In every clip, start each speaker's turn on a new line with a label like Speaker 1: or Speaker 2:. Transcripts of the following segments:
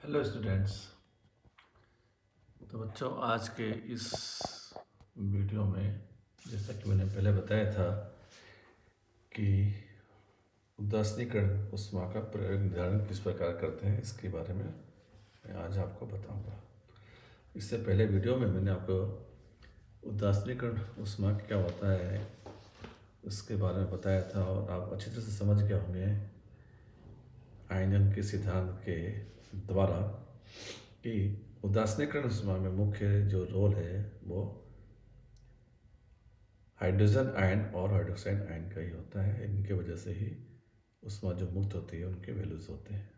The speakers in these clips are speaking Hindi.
Speaker 1: Hello students. तो बच्चों, आज के इस वीडियो में जैसा कि मैंने पहले बताया था कि उदासीनीकरण ऊष्मा का प्रयोग निर्धारण किस प्रकार करते हैं, इसके बारे में मैं आज आपको बताऊंगा। इससे पहले वीडियो में मैंने आपको उदासीनीकरण ऊष्मा क्या होता है उसके बारे में बताया था और आप अच्छी तरह से समझ गए होंगे आयनन के सिद्धांत के द्वारा कि उदासीनीकरण ऊष्मा में मुख्य जो रोल है वो हाइड्रोजन आयन और हाइड्रोक्साइड आयन का ही होता है। इनके वजह से ही ऊष्मा जो मुक्त होती है उनके वैल्यूज होते हैं।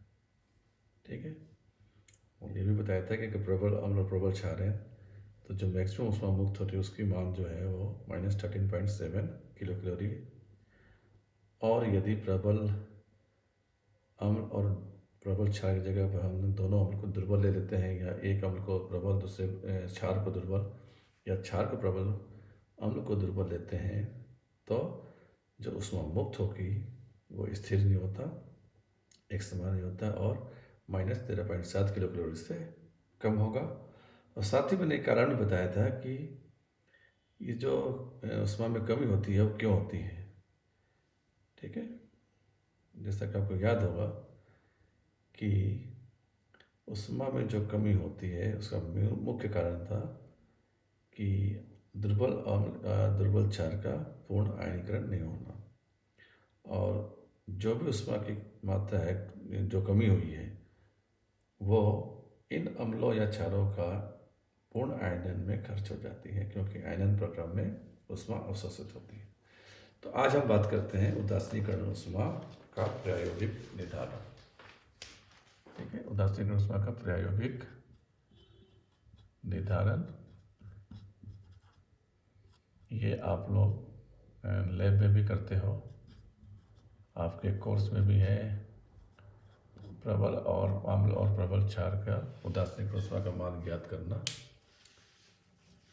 Speaker 1: ठीक है। और ये भी बताया था कि प्रबल अम्ल और प्रबल क्षार है तो जो मैक्सिमम ऊष्मा मुक्त होती है उसकी मान जो है वो -13.7 किलो कैलोरी। और यदि प्रबल अम्ल और प्रबल क्षार की जगह पर हम दोनों अम्ल को दुर्बल ले लेते हैं या एक अम्ल को प्रबल दूसरे क्षार को दुर्बल या क्षार को प्रबल अम्ल को दुर्बल लेते हैं तो जो ऊष्मा मुक्त होगी वो स्थिर नहीं होता, एक समान नहीं होता और -13.7 किलो कैलोरी से कम होगा। और साथ ही मैंने एक कारण बताया था कि ये जो ऊष्मा में कमी होती है वो क्यों होती है। ठीक है। जैसा कि आपको याद होगा कि ऊष्मा में जो कमी होती है उसका मुख्य कारण था कि दुर्बल अम्ल दुर्बल क्षार का पूर्ण आयनीकरण नहीं होना। और जो भी ऊष्मा की मात्रा है जो कमी हुई है वो इन अम्लों या क्षारों का पूर्ण आयनन में खर्च हो जाती है क्योंकि आयनन प्रक्रिया में ऊष्मा अवशोषित होती है। तो आज हम बात करते हैं उदासीनीकरण ऊष्मा का प्रायोगिक निर्धारण। ठीक है। उदासीनीकरण ऊष्मा का प्रायोगिक निर्धारण ये आप लोग लैब में भी करते हो, आपके कोर्स में भी है। प्रबल और अम्ल और प्रबल क्षार का उदासीनीकरण ऊष्मा का मान ज्ञात करना,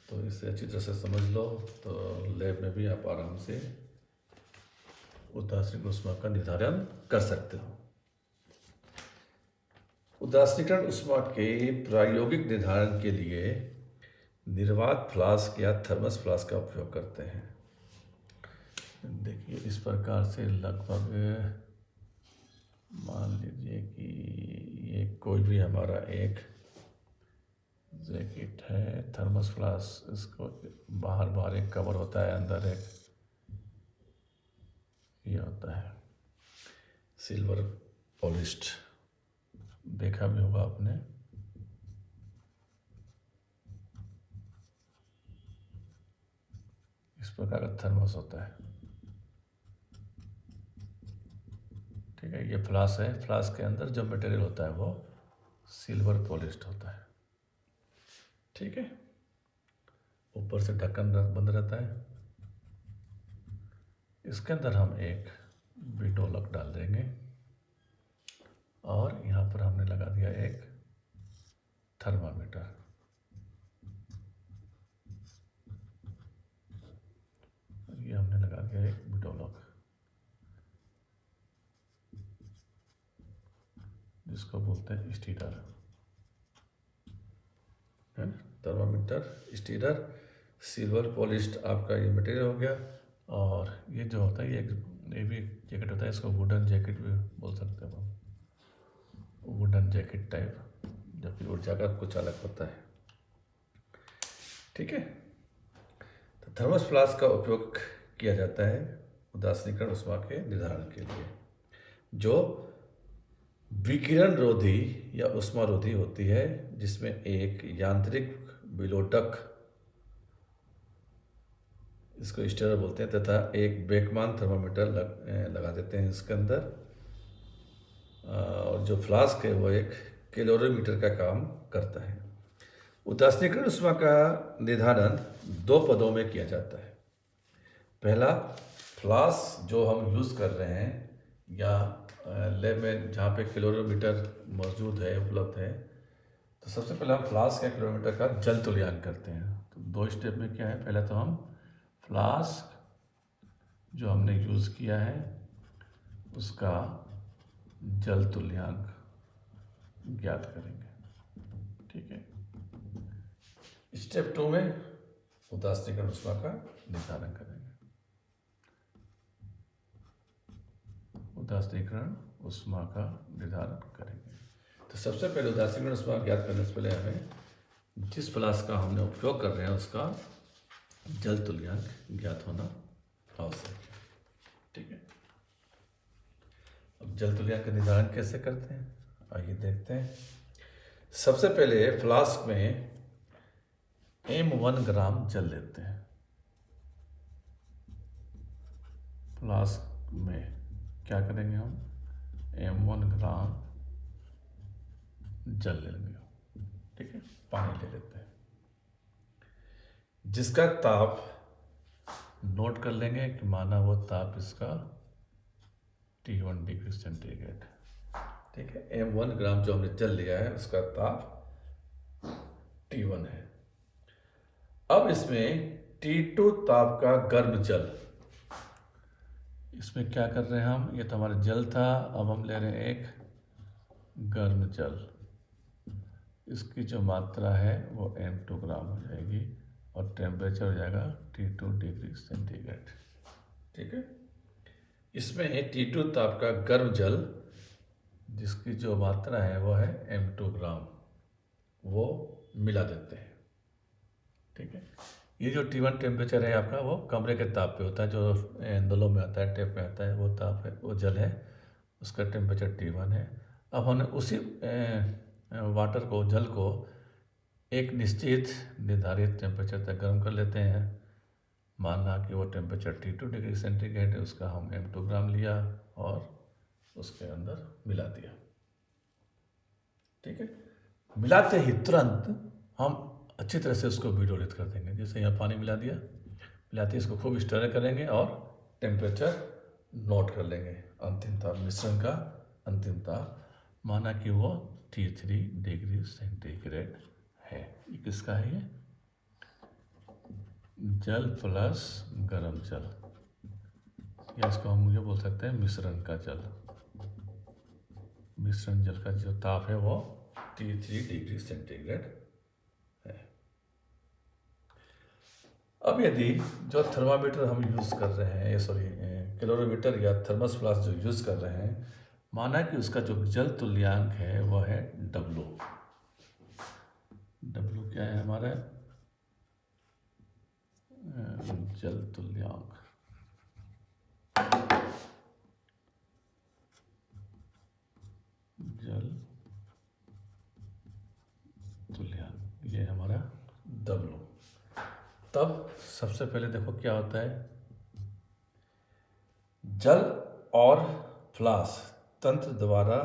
Speaker 1: तो इसे अच्छी तरह से समझ लो तो लैब में भी आप आराम से उदासीनीकरण ऊष्मा का निर्धारण कर सकते हो। उदासीनीकरण ऊष्मा के प्रायोगिक निर्धारण के लिए निर्वात फ्लास्क या थर्मस फ्लास्क का उपयोग करते हैं। देखिए इस प्रकार से लगभग मान लीजिए कि ये कोई भी हमारा एक जैकेट है, थर्मस फ्लास्क, इसको बाहर एक कवर होता है, अंदर एक ये होता है सिल्वर पॉलिश्ड, देखा भी होगा आपने। इस प्रकार का थर्मस होता है। ठीक है। ये फ्लास्क है, फ्लास्क के अंदर जो मटेरियल होता है वो सिल्वर पॉलिश्ड होता है। ठीक है। ऊपर से ढक्कन बंद रहता है। इसके अंदर हम एक बिटोलक डाल देंगे और यहाँ पर हमने लगा दिया एक थर्मामीटर। ये हमने लगा दिया एक बिटोलक, जिसको बोलते हैं स्टीरर, है ना। थर्मामीटर, स्टीरर, सिल्वर पॉलिश्ड आपका ये मटेरियल हो गया। और ये जो होता है ये भी जैकेट होता है, इसको वुडन जैकेट भी बोल सकते हैं हम, वुडन जैकेट टाइप, जबकि ऊर्जा का कुछ अलग होता है। ठीक है। तो थर्मस फ्लास्क का उपयोग किया जाता है उदासीनीकरण ऊष्मा के निर्धारण के लिए, जो विकिरण रोधी या ऊष्मा रोधी होती है, जिसमें एक यांत्रिक विलोटक, इसको स्टीरर बोलते हैं, तथा एक बेकमान थर्मामीटर लगा देते हैं इसके अंदर। और जो फ्लास्क है वो एक कैलोरीमीटर का काम करता है। उदासीनीकरण ऊष्मा का निर्धारण दो पदों में किया जाता है। पहला, फ्लास्क जो हम यूज़ कर रहे हैं या लैब में जहाँ पे कैलोरीमीटर मौजूद है, उपलब्ध है, तो सबसे पहले हम फ्लास्क या कैलोरीमीटर का जल तुल्यांक करते हैं। तो दो स्टेप में क्या है, पहले तो हम फ्लास्क जो हमने यूज़ किया है उसका जल तुल्यांक ज्ञात करेंगे। ठीक है, स्टेप 2 में उदासीनीकरण ऊष्मा का निर्धारण करेंगे। उदासीनीकरण ऊष्मा का निर्धारण करेंगे। तो सबसे पहले उदासीनीकरण ऊष्मा ज्ञात करने से पहले हमें जिस फ्लास्क का हमने उपयोग कर रहे हैं उसका जल तुल्यांक ज्ञात होना आवश्यक है। ठीक है, अब जल तुल्यांक का निर्धारण कैसे करते हैं, आइए देखते हैं। सबसे पहले फ्लास्क में m1 ग्राम जल लेते हैं। फ्लास्क में क्या करेंगे हम, m1 ग्राम जल ले लेंगे। ठीक है, पानी ले लेते हैं जिसका ताप नोट कर लेंगे कि माना वो ताप इसका T1 डिग्री सेंटीग्रेड। ठीक है, m1 ग्राम जो हमने जल लिया है उसका ताप T1 है। अब इसमें T2 ताप का गर्म जल, इसमें क्या कर रहे हैं हम, ये तो हमारा जल था, अब हम ले रहे हैं एक गर्म जल। इसकी जो मात्रा है वो m2 ग्राम हो जाएगी और टेम्परेचर हो जाएगा T2 डिग्री सेंटीग्रेड। ठीक है, इसमें T2 ताप का गर्म जल जिसकी जो मात्रा है वो है m2 ग्राम, वो मिला देते हैं। ठीक है, ये जो T1 टेम्परेचर है आपका वो कमरे के ताप पे होता है, जो नलों में आता है, टेप में आता है, वो ताप है, वो जल है, उसका टेम्परेचर T1 है। अब हमने उसी वाटर को, जल को एक निश्चित निर्धारित टेम्परेचर तक गर्म कर लेते हैं। माना कि वो टेम्परेचर T2 डिग्री सेंटीग्रेड है, उसका हम m2 ग्राम लिया और उसके अंदर मिला दिया। ठीक है, मिलाते ही तुरंत हम अच्छी तरह से उसको विडोलित कर देंगे। जैसे यहाँ पानी मिला दिया, मिलाते ही इसको खूब स्टर करेंगे और टेम्परेचर नोट कर लेंगे। अंतिम ताप, मिश्रण का अंतिम ताप माना कि वो T3 डिग्री सेंटीग्रेड है। ये किसका है, ये जल प्लस गर्म जल, या इसको हम मुझे बोल सकते हैं मिश्रण का जल। मिश्रण जल का जो ताप है वो T3 डिग्री सेंटीग्रेड है। अब यदि जो थर्मामीटर हम यूज़ कर रहे हैं, सॉरी कैलोरीमीटर या थर्मस फ्लास्क जो यूज़ कर रहे हैं, माना कि उसका जो जल तुल्यांक है वह है W। W क्या है हमारा, जल तुल्यांक। जल तुल्यांक ये हमारा W। तब सबसे पहले देखो क्या होता है, जल और फ्लास्क तंत्र द्वारा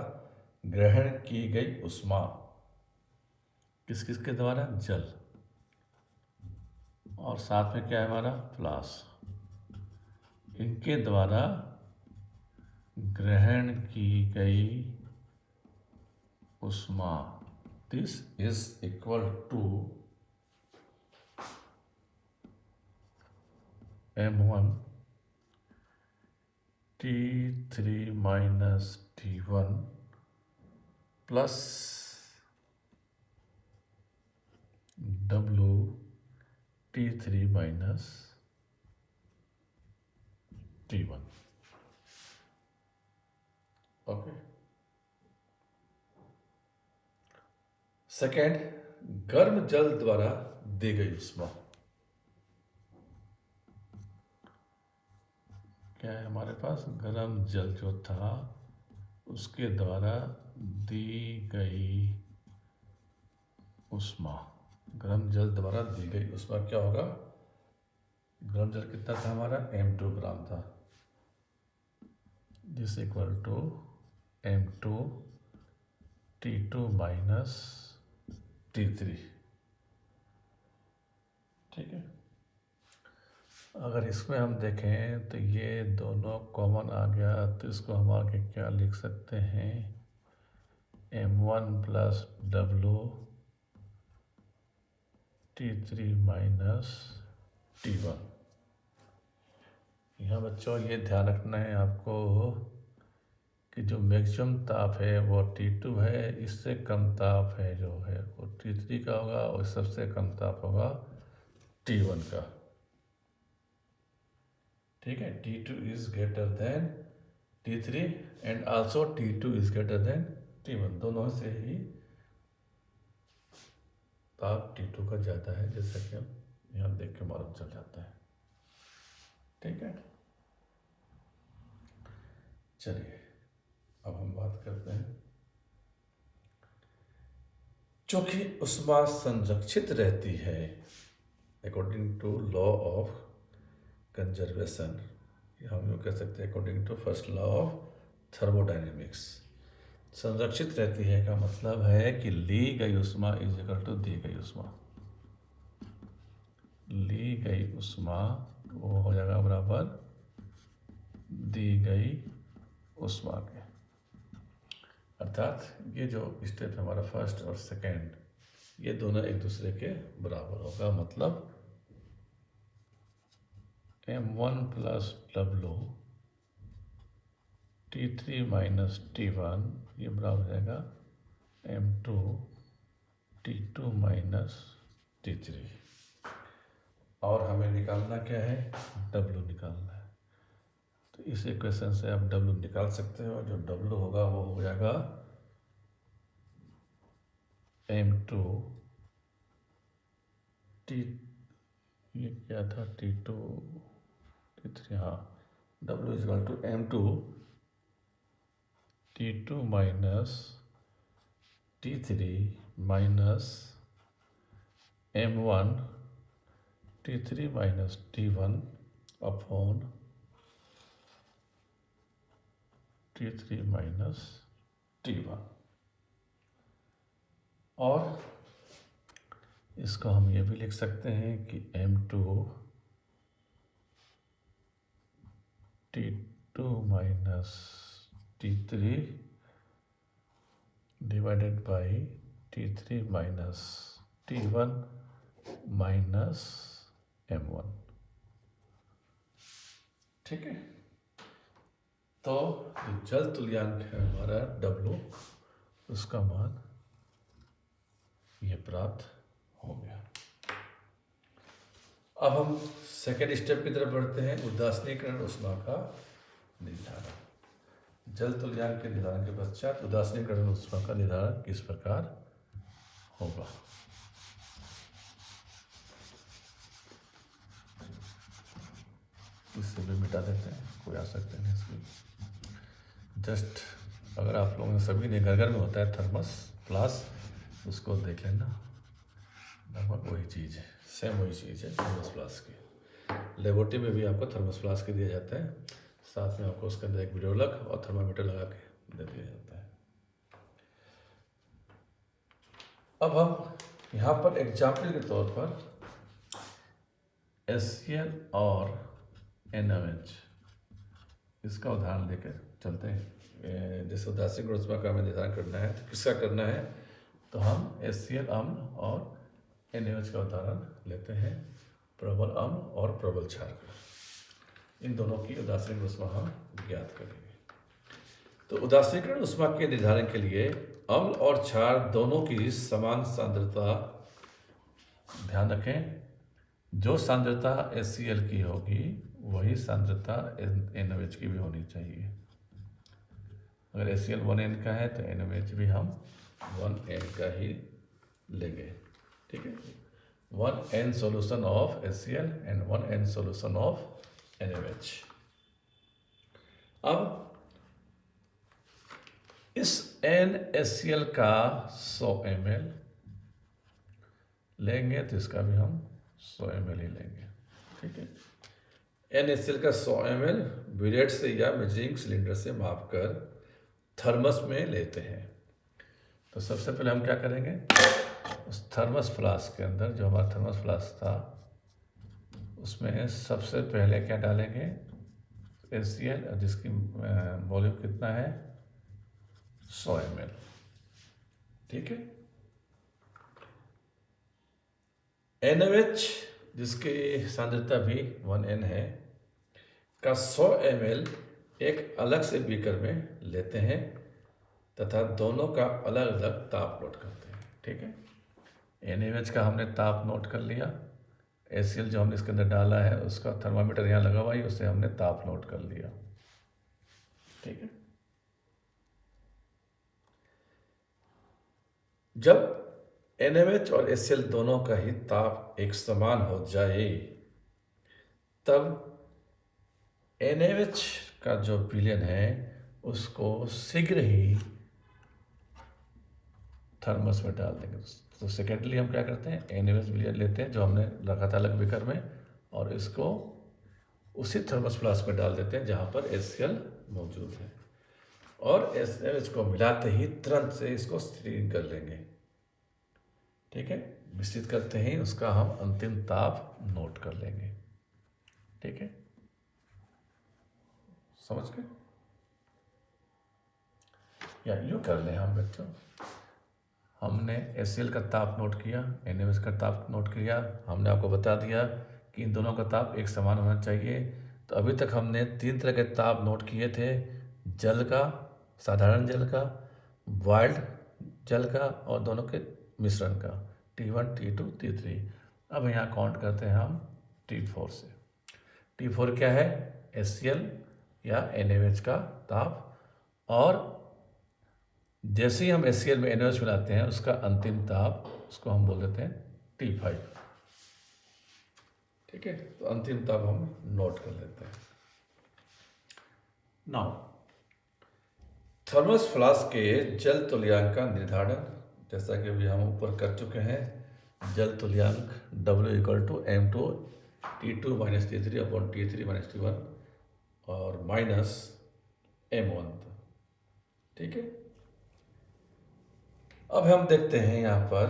Speaker 1: ग्रहण की गई ऊष्मा, किस किस के द्वारा, जल, और साथ में क्या है हमारा फ्लास्क, इनके द्वारा ग्रहण की गई ऊष्मा। This is equal to m1 T3 minus T1 plus W T3 minus T1। Okay, second, गर्म जल द्वारा दी गई ऊष्मा क्या है हमारे पास, गर्म जल जो था उसके द्वारा दी गई ऊष्मा। गर्म जल द्वारा दी गई ऊष्मा क्या होगा, गर्म जल कितना था हमारा, m2 ग्राम था। This equal to m2 T2 minus T3। ठीक है, अगर इसमें हम देखें तो ये दोनों कॉमन आ गया, तो इसको हम आगे क्या लिख सकते हैं, m1 plus W T3 minus T1। यहाँ बच्चों ये ध्यान रखना है आपको कि जो मैक्सिमम ताप है वो T2 है, इससे कम ताप है जो है वो T3 का होगा, और सबसे कम ताप होगा T1 का। ठीक है, T2 is greater than T3 and also T2 is greater than T1, दोनों से ही ताप T2 का ज़्यादा है, जैसा कि हम यहाँ देख के मालूम चल जाता है। ठीक है, चलिए अब हम बात करते हैं। चूंकि ऊष्मा संरक्षित रहती है according to law of conservation, हम यूँ कह सकते हैं according to first law of thermodynamics, संरक्षित रहती है का मतलब है कि ली गई ऊष्मा इज इक्वल टू दी गई ऊष्मा। ली गई ऊष्मा वो हो जाएगा बराबर दी गई ऊष्मा के, अर्थात ये जो स्टेप है हमारा फर्स्ट और सेकेंड, ये दोनों एक दूसरे के बराबर होगा। मतलब M1 plus W T3 minus T1 ये बराबर हो जाएगा M2 T2 माइनस T3, और हमें निकालना क्या है, W निकालना है। तो इस इक्वेशन से आप W निकाल सकते हो, जो W होगा वो हो जाएगा M2 T, ये क्या था T2 T3, हाँ, W is equal to M2 T2 minus T3 minus M1 T3 minus T1 upon T3 minus T1। और इसको हम ये भी लिख सकते हैं कि M2 T2 minus T3 divided by T3 minus T1 minus M1। ठीक है, तो जो जल तुल्यांक है हमारा W, उसका मान ये प्राप्त हो गया। अब हम सेकेंड स्टेप की तरफ बढ़ते हैं, उदासीनीकरण ऊष्मा का निर्धारण। जल तुल्यांक के निर्धारण के पश्चात उदासीनीकरण ऊष्मा का निर्धारण किस प्रकार होगा। इससे भी मिटा देते हैं, कोई आ सकते नहीं इसमें। जस्ट अगर आप लोगों ने सभी ने घर घर में होता है थर्मस फ्लास्क, उसको देख लेना, लगभग वही चीज़ है, सेम वही चीज़ है थर्मस फ्लास्क की। लेबोरेटरी में भी आपको थर्मस फ्लास्क दिया जाता है, साथ में आपको उसके अंदर एक वीडियो लग और थर्मामीटर लगा के दे दिया जाता है। अब हम यहाँ पर एग्जाम्पल के तौर पर HCl और NaOH इसका उदाहरण लेकर चलते हैं। जैसे उदासीन ऊष्मा का हमें निर्धारण करना है तो किसका करना है, तो हम HCl अम्ल और NaOH का उदाहरण लेते हैं, प्रबल अम्ल और प्रबल क्षार का। इन दोनों की उदासीन ऊष्मा हम ज्ञात करेंगे। तो उदासीनीकरण ऊष्मा के निर्धारण के लिए अम्ल और क्षार दोनों की समान सांद्रता, ध्यान रखें जो सांद्रता HCl की होगी वही सांद्रता NaOH की भी होनी चाहिए। अगर HCl 1N का है तो NaOH भी हम 1N का ही लेंगे। ठीक है, 1N solution of HCl and 1N solution of NaOH। अब इस NaCl का 100 ml लेंगे तो इसका भी हम 100 ml ही लेंगे। ठीक है, NaCl का 100 ml ब्यूरेट से या मेजरिंग सिलेंडर से मापकर थर्मस में लेते हैं। तो सबसे पहले हम क्या करेंगे, उस थर्मस फ्लास्क के अंदर, जो हमारा थर्मस फ्लास्क था, उसमें सबसे पहले क्या डालेंगे, HCl, जिसकी वॉल्यूम कितना है 100 ml। ठीक है, NaOH जिसकी सांद्रता भी 1N है का 100 ml एक अलग से बीकर में लेते हैं तथा दोनों का अलग अलग ताप नोट करते हैं। ठीक है, NaOH का हमने ताप नोट कर लिया, HCl जो हमने इसके अंदर डाला है उसका थर्मामीटर यहाँ लगा हुआ है, उससे हमने ताप नोट कर लिया। ठीक है, जब NaOH और HCl दोनों का ही ताप एक समान हो जाए तब NaOH का जो विलयन है उसको शीघ्र ही थर्मस में डाल देंगे। तो सेकेंडली हम क्या करते हैं, NaOH विलयन लेते हैं जो हमने रखा था अलग बीकर में, और इसको उसी थर्मस फ्लास्क में डाल देते हैं जहाँ पर HCl मौजूद है, और NaOH को मिलाते ही तुरंत से इसको स्टीरिंग कर लेंगे। ठीक है, मिश्रित करते ही उसका हम अंतिम ताप नोट कर लेंगे। ठीक है, समझ गए? या यूँ कर लें हम बच्चों, हमने HCl का ताप नोट किया, NaOH का ताप नोट किया, हमने आपको बता दिया कि इन दोनों का ताप एक समान होना चाहिए। तो अभी तक हमने 3 तरह के ताप नोट किए थे, जल का, साधारण जल का, बॉयल्ड जल का, और दोनों के मिश्रण का, T1, T2, T3। अब यहाँ काउंट करते हैं हम T4 से। T4 क्या है, HCl या NaOH का ताप, और जैसे ही हम HCl में NaOH मिलाते हैं उसका अंतिम ताप, उसको हम बोल देते हैं T5। ठीक है, तो अंतिम ताप हम नोट कर लेते हैं। नाउ थर्मस फ्लास्क के जल तुल्यांक का निर्धारण, जैसा कि अभी हम ऊपर कर चुके हैं, जल तुल्यांक W = M2 T2 - T3 upon T3 - T1 और माइनस M1। ठीक है, अब हम देखते हैं यहाँ पर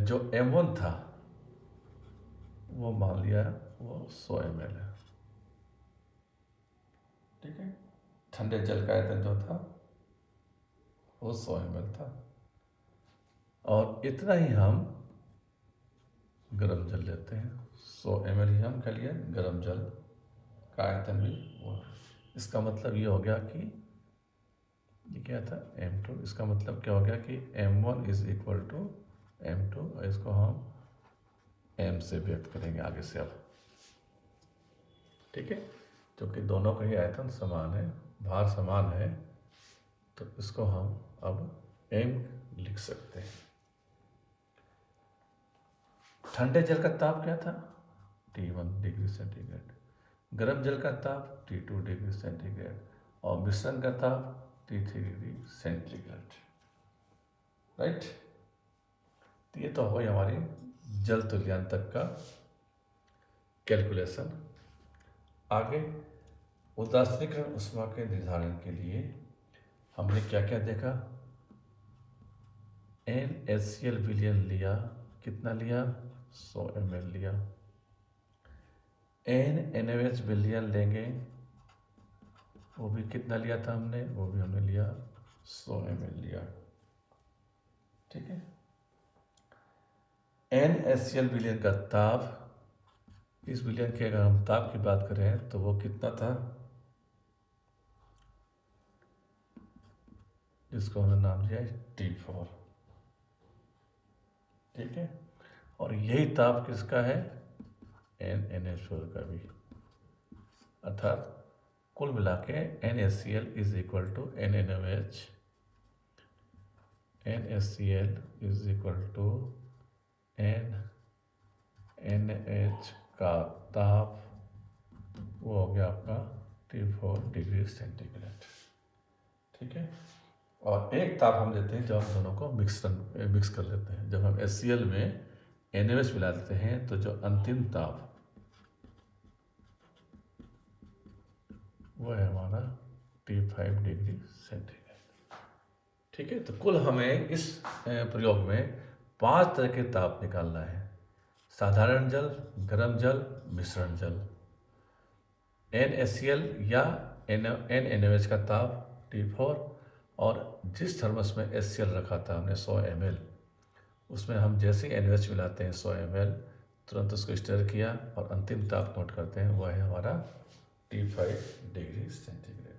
Speaker 1: जो M1 था वो मान लिया वो 100 ml है। ठीक है, ठंडे जल का आयतन जो था वो 100 ml था, और इतना ही हम गर्म जल लेते हैं। 100 ml ही हम क्या लिया, गर्म जल का आयतन भी वो। इसका मतलब ये हो गया कि ये क्या था, M2। इसका मतलब क्या हो गया कि M1 = M2, और इसको हम M से व्यक्त करेंगे आगे से अब। ठीक है, क्योंकि दोनों का ही आयतन समान है, भार समान है, तो इसको हम अब M लिख सकते हैं। ठंडे जल का ताप क्या था, T1 डिग्री सेंटीग्रेड, गर्म जल का ताप T2 डिग्री सेंटीग्रेड, और मिश्रण का ताप T3 डिग्री सेंटीग्रेड। राइट, तो ये तो हो हमारी जल तुल्यांक तक का कैलकुलेशन। आगे उदासीनीकरण ऊष्मा के निर्धारण के लिए हमने क्या क्या देखा, NaCl विलयन लिया, कितना लिया, 100 ml लिया। NaOH विलयन लेंगे, वो भी कितना लिया था हमने, वो भी हमने लिया 100 ml लिया। ठीक है, NaCl विलयन का ताप, इस विलयन के अगर हम ताप की बात करें तो वो कितना था, जिसको हमने नाम दिया T4। ठीक है, और यही ताप किसका है, NaCl का भी, अर्थात कुल मिला के NaCl = NaOH, NaCl = NaH का ताप वो हो गया आपका T4 डिग्री सेंटीग्रेड। ठीक है, और एक ताप हम देते हैं जब हम दोनों को मिक्स कर लेते हैं। जब हम HCl में NaOH मिला देते हैं तो जो अंतिम ताप वो है हमारा T5 डिग्री सेंटीग्रेड। ठीक है, तो कुल हमें इस प्रयोग में 5 तरह के ताप निकालना है, साधारण जल, गर्म जल, मिश्रण जल। NaCl या NaOH का ताप T4, और जिस थर्मस में HCl रखा था हमने 100 ml, उसमें हम जैसे ही NaOH मिलाते हैं 100 ml, तुरंत उसको स्टर किया और अंतिम ताप नोट करते हैं, वह है हमारा T5 डिग्री सेंटीग्रेड।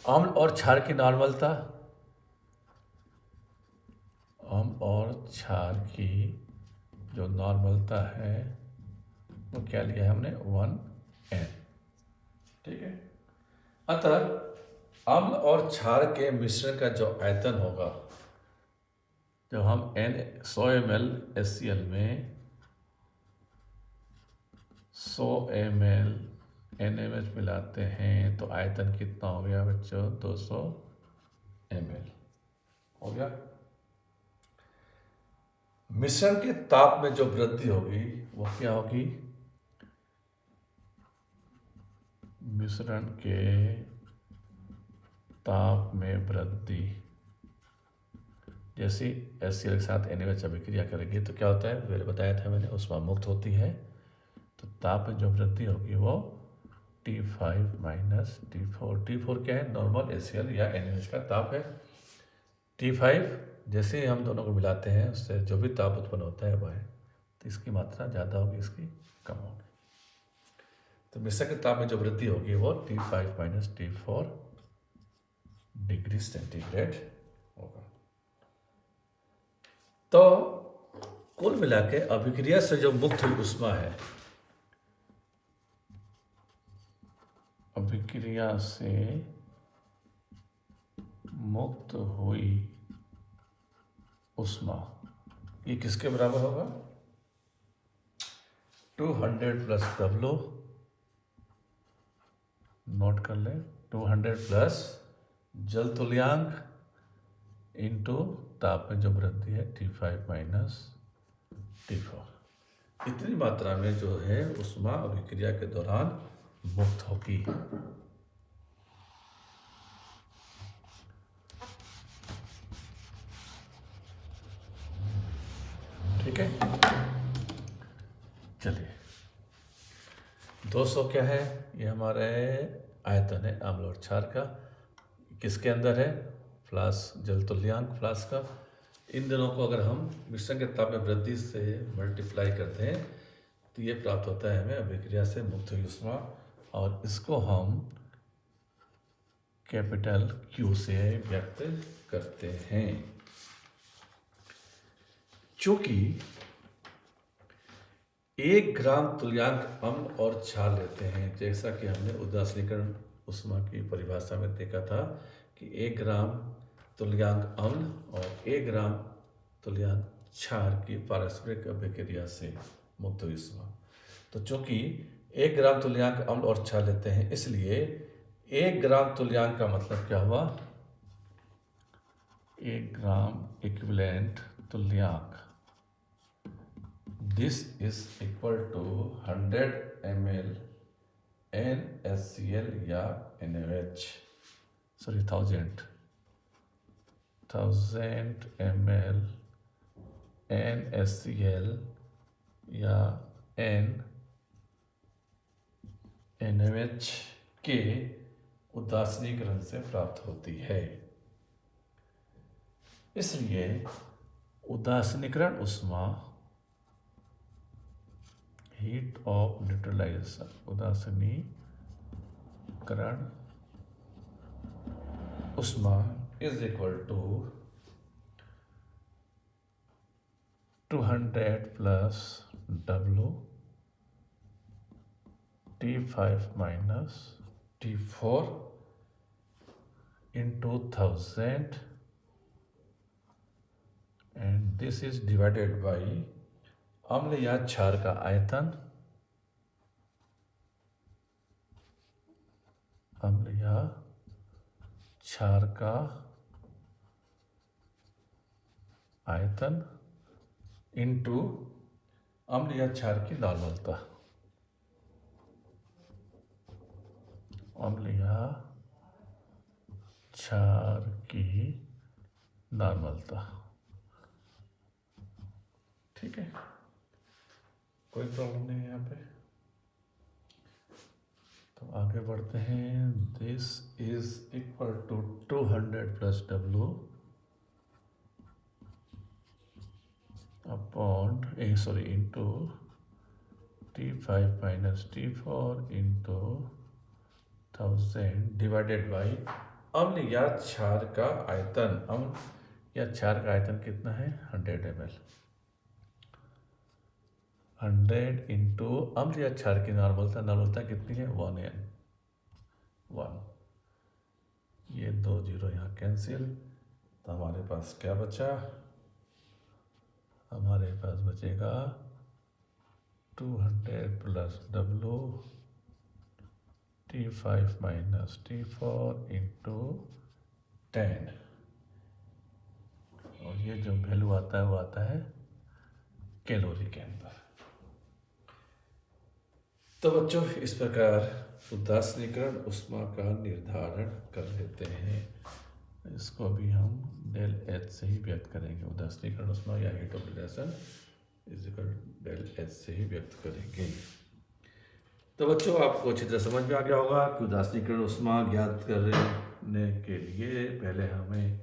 Speaker 1: अम्ल और क्षार की नॉर्मलता, अम्ल और क्षार की जो नॉर्मलता है वो क्या लिया है हमने, 1n। ठीक है। अतः अम्ल और क्षार के मिश्रण का जो आयतन होगा, जब हम 100 ml HCl में 100 ml NaMH मिलाते हैं तो आयतन कितना हो गया बच्चों, 200 ml हो गया। मिश्रण के ताप में जो वृद्धि होगी वो क्या होगी, मिश्रण के ताप में वृद्धि, जैसे HCl के साथ NaOH अभिक्रिया करेंगे तो क्या होता है, पहले बताया था मैंने, ऊष्मा मुक्त होती है, तो ताप में जो वृद्धि होगी वो T5 माइनस T4। T4 क्या है, नॉर्मल HCl या NaOH का ताप है। T5 जैसे ही हम दोनों को मिलाते हैं उससे जो भी ताप उत्पन्न होता है वह है, तो इसकी मात्रा ज़्यादा होगी, इसकी कम होगी। तो मिश्रण के ताप में जो वृद्धि होगी वो T5 minus T4 degree centigrade होगा। तो कुल मिला के अभिक्रिया से जो मुक्त हुई ऊष्मा है, अभिक्रिया से मुक्त हुई ऊष्मा ये किसके बराबर होगा, 200 प्लस W, नोट कर लें, 200 प्लस जल तुल्यांक इंटू ताप में जो वृद्धि है T5 माइनस T4। इतनी मात्रा में जो है ऊष्मा अभिक्रिया के दौरान मुक्त होगी। ठीक है, चलिए 200 क्या है, ये हमारे आयतन है अम्ल और क्षार का, किसके अंदर है, फ्लास्क, जल तुल्यांक फ्लास्क का। इन दोनों को अगर हम मिश्रण के ताप में वृद्धि से मल्टीप्लाई करते हैं तो ये प्राप्त होता है हमें अभिक्रिया से मुक्त हुई ऊष्मा, और इसको हम कैपिटल Q से व्यक्त करते हैं। चूंकि 1 ग्राम तुल्यांक अम्ल और क्षार लेते हैं, जैसा कि हमने उदासीनीकरण ऊष्मा की परिभाषा में देखा था कि 1 ग्राम तुल्यांक अम्ल और 1 ग्राम तुल्यांक क्षार की पारस्परिक अभिक्रिया से मुक्त हुई ऊष्मा। तो चूंकि 1 ग्राम तुल्यांक अम्ल और क्षार लेते हैं, इसलिए 1 ग्राम तुल्यांक का मतलब क्या हुआ, 1 ग्राम इक्विवेलेंट तुल्यांक, this is equal to 100 ml NaCl या NaOH, सॉरी 1000 ml NaCl या NaOH के उदासीनीकरण से प्राप्त होती है। इसलिए उदासीनीकरण ऊष्मा, हीट ऑफ न्यूट्रलाइजेशन, उदासीनीकरण ऊष्मा is equal to 200 plus W T5 minus T4 into 1000 and this is divided by अम्ल या क्षार का आयतन, अम्ल या क्षार का आयतन इंटू अम्ल या क्षार की नॉर्मलता, अम्ल या क्षार की नॉर्मलता। ठीक है, कोई प्रॉब्लम नहीं है यहाँ पे। तो आगे बढ़ते हैं। This is equal to 200 plus W upon into T5 minus T4 into 1000 divided by अम्ल या क्षार का आयतन। अम्ल या क्षार का आयतन कितना है? 100 ml। 100 इंटू अम्ल या क्षार की नॉर्मलता कितनी है? 1n। 1। ये 2 जीरो यहाँ कैंसिल, तो हमारे पास क्या बचा? हमारे पास बचेगा 200 plus W T5 minus T4 into 10। और ये जो वैल्यू आता है वो आता है कैलोरी के अंदर। तो बच्चों इस प्रकार उदासीनीकरण ऊष्मा का निर्धारण कर लेते हैं। इसको भी हम डेल एच से ही व्यक्त करेंगे। उदासीनीकरण ऊष्मा या heat of reduction is equal del H से ही व्यक्त करेंगे। तो बच्चों आपको अच्छी तरह समझ में आ गया होगा कि उदासीनीकरण ऊष्मा ज्ञात करने के लिए पहले हमें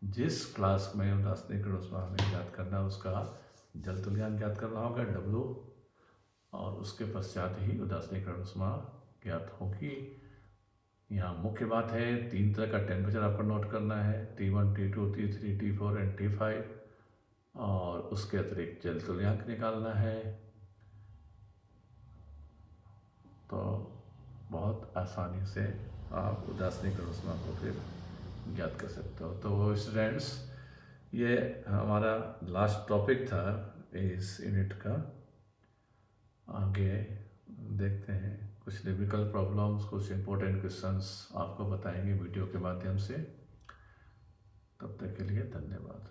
Speaker 1: जिस क्लास में उदासीनीकरण ऊष्मा हमें ज्ञात करना है उसका जल तुल्यांक ज्ञात करना होगा W, और उसके पश्चात ही उदासीनीकरण ऊष्मा ज्ञात होगी। यहाँ मुख्य बात है 3 तरह का टेम्परेचर आपको नोट करना है, T1 T2 T3 T4 and T5, और उसके अतिरिक्त जल तुल्यांक निकालना है। तो बहुत आसानी से आप उदासीनीकरण ऊष्मा को फिर ज्ञात कर सकते हो। तो स्टूडेंट्स ये हमारा लास्ट टॉपिक था इस यूनिट का। आगे देखते हैं कुछ न्यूमेरिकल प्रॉब्लम्स, कुछ इंपॉर्टेंट क्वेश्चंस आपको बताएंगे वीडियो के माध्यम से। तब तक के लिए धन्यवाद।